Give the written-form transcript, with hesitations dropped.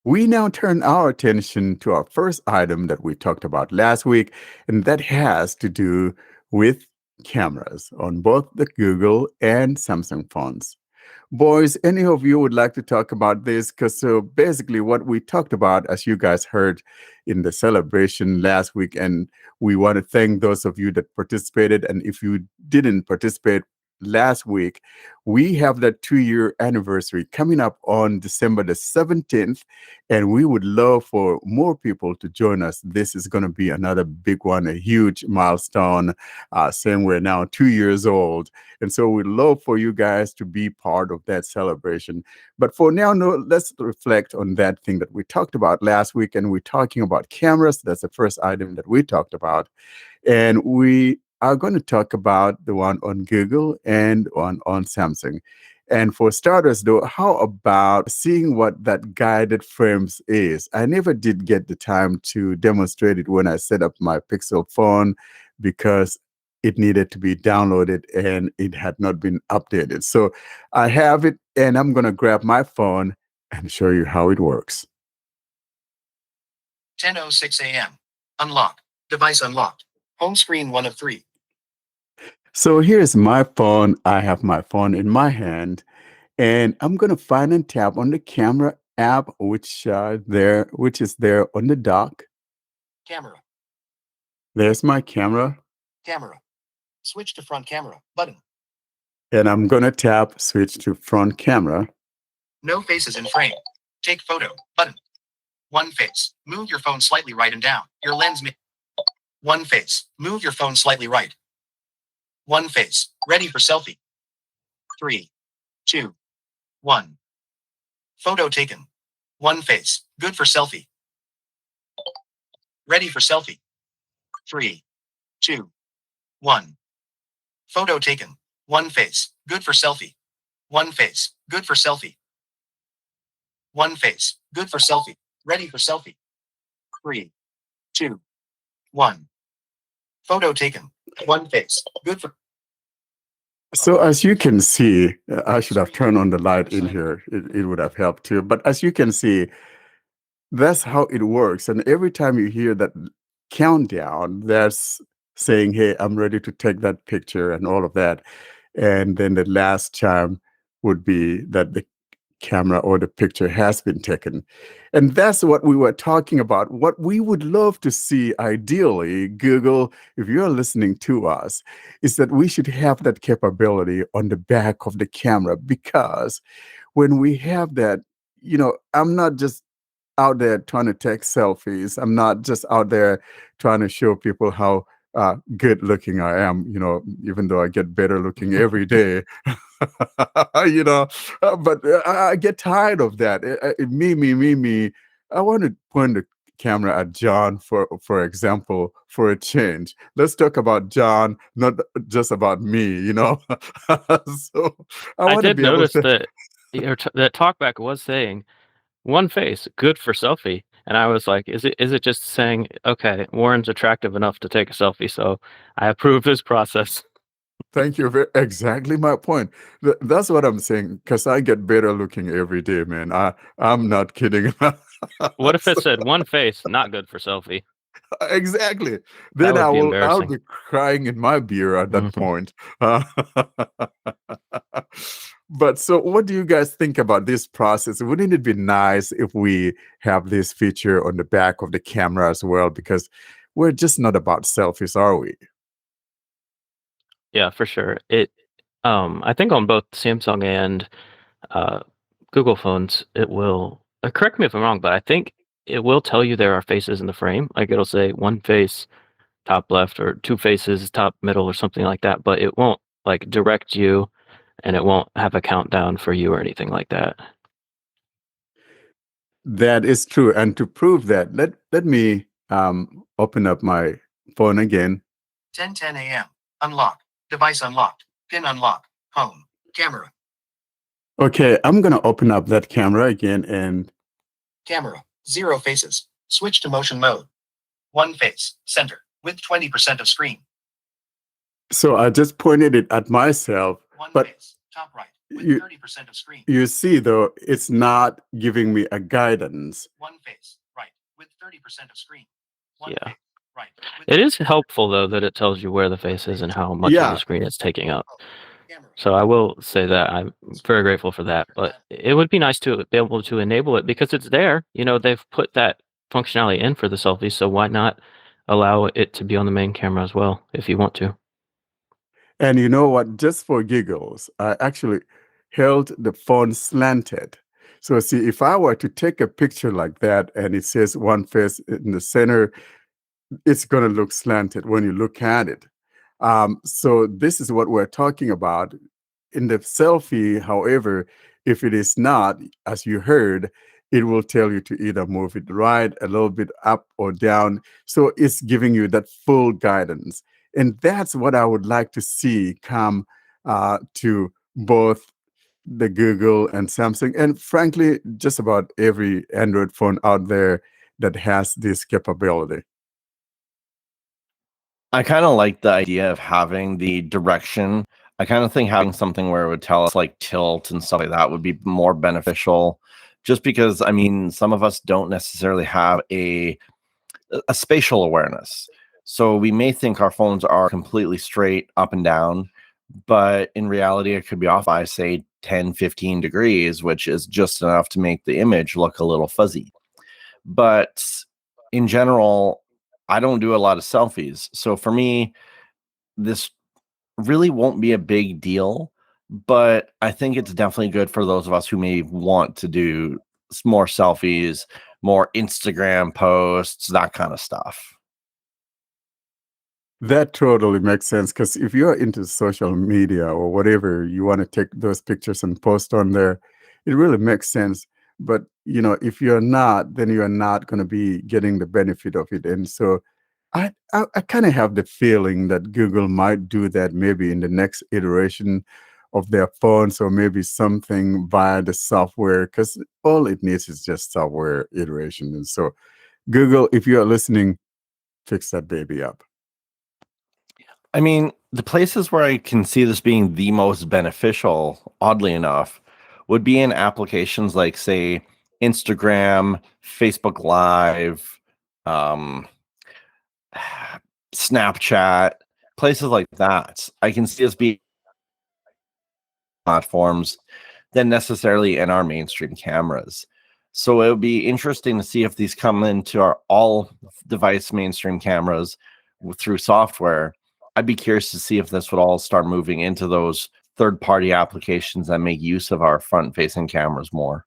we now turn our attention to our first item that we talked about last week, and that has to do with cameras on both the Google and Samsung phones. Boys, any of you would like to talk about this? Because so basically, what we talked about, as you guys heard in the celebration last week, and we want to thank those of you that participated. And if you didn't participate last week, we have that 2-year anniversary coming up on December the 17th, and we would love for more people to join us. This is going to be another big one, a huge milestone, saying we're now 2 years old. And so we'd love for you guys to be part of that celebration. But for now, no, let's reflect on that thing that we talked about last week. And we're talking about cameras. That's the first item that we talked about. And we are going to talk about the one on Google and on Samsung. And for starters, though, how about seeing what that guided frames is? I never did get the time to demonstrate it when I set up my Pixel phone because it needed to be downloaded and it had not been updated. So I have it, and I'm going to grab my phone and show you how it works. 10:06 a.m. Unlock. Device unlocked. Home screen 1 of 3. So here's my phone. I have my phone in my hand, and I'm going to find and tap on the camera app, which is there on the dock. Camera. There's my camera. Camera. Switch to front camera. Button. And I'm going to tap switch to front camera. No faces in frame. Take photo. Button. One face. Move your phone slightly right and down. Your lens may. One face. Move your phone slightly right. One face. Ready for selfie. 3, 2, 1. Photo taken. One face. Good for selfie. Ready for selfie. 3, 2, 1. Photo taken. One face. Good for selfie. One face. Good for selfie. One face. Good for selfie. Ready for selfie. 3, 2, 1. Photo taken. One face. Good for. So as you can see, I should have turned on the light in here. It would have helped too. But as you can see, that's how it works. And every time you hear that countdown, that's saying, hey, I'm ready to take that picture and all of that. And then the last chime would be that the camera or the picture has been taken. And that's what we were talking about. What we would love to see, ideally, Google, if you're listening to us, is that we should have that capability on the back of the camera, because when we have that, I'm not just out there trying to take selfies. I'm not just out there trying to show people how good looking I am, even though I get better looking every day. But I get tired of that. Me. I want to point the camera at John, for example, for a change. Let's talk about John, not just about me, So I I want to did be able notice to. that that talkback was saying one face, good for selfie. And I was like, is it just saying, okay, Warren's attractive enough to take a selfie, so I approve his process. Thank you. Exactly my point. That's what I'm saying, because I get better looking every day, man. I'm not kidding. What if it So, said one face, not good for selfie? exactly. That Then would be I'll embarrassing. be crying in my beer at that Mhm. point. But so what do you guys think about this process? Wouldn't it be nice if we have this feature on the back of the camera as well? Because we're just not about selfies, are we? Yeah, for sure. I think on both Samsung and uh, Google phones, it will. Correct me if I'm wrong, but I think it will tell you there are faces in the frame. Like it'll say one face top left or two faces top middle or something like that. But it won't like direct you, and it won't have a countdown for you or anything like that. That is true. And to prove that, let me open up my phone again. 10:10 a.m. Unlock. Device unlocked. Pin unlock. Home. Camera. Okay, I'm going to open up that camera again, and Camera. 0 faces. Switch to motion mode. One face. Center. With 20% of screen. so I just pointed it at myself, One but face. Top right. with You 30% of screen. you see though, it's not giving me a guidance. One face, right, with 30% of screen. One Yeah. face, right. With It is helpful though that it tells you where the face is and how much of the Yeah, screen it's taking up. camera. So I will say that I'm very grateful for that. But it would be nice to be able to enable it because it's there. You know, they've put that functionality in for the selfie, so why not allow it to be on the main camera as well if you want to? and you know what? Just for giggles, I actually held the phone slanted. So see, if I were to take a picture like that and it says one face in the center, it's going to look slanted when you look at it. So this is what we're talking about. In the selfie, however, if it is not, as you heard, it will tell you to either move it right, a little bit up or down. So it's giving you that full guidance. And that's what I would like to see come to both the Google and Samsung, and frankly, just about every Android phone out there that has this capability. I kind of like the idea of having the direction. I kind of think having something where it would tell us like tilt and stuff like that would be more beneficial. Just because, I mean, some of us don't necessarily have a spatial awareness. So we may think our phones are completely straight up and down, but in reality, it could be off by, say, 10, 15 degrees, which is just enough to make the image look a little fuzzy. But in general, I don't do a lot of selfies. So for me, this really won't be a big deal, but I think it's definitely good for those of us who may want to do more selfies, more Instagram posts, that kind of stuff. That totally makes sense because if you're into social media or whatever, you want to take those pictures and post on there, it really makes sense. But if you're not, then you're not going to be getting the benefit of it. And so I kind of have the feeling that Google might do that maybe in the next iteration of their phones, or maybe something via the software, because all it needs is just software iteration. And so Google, if you are listening, fix that baby up. I mean, the places where I can see this being the most beneficial, oddly enough, would be in applications like, say, Instagram, Facebook Live, um, Snapchat, places like that. I can see us being platforms than necessarily in our mainstream cameras. So it would be interesting to see if these come into our all device mainstream cameras through software. I'd be curious to see if this would all start moving into those third-party applications that make use of our front-facing cameras more.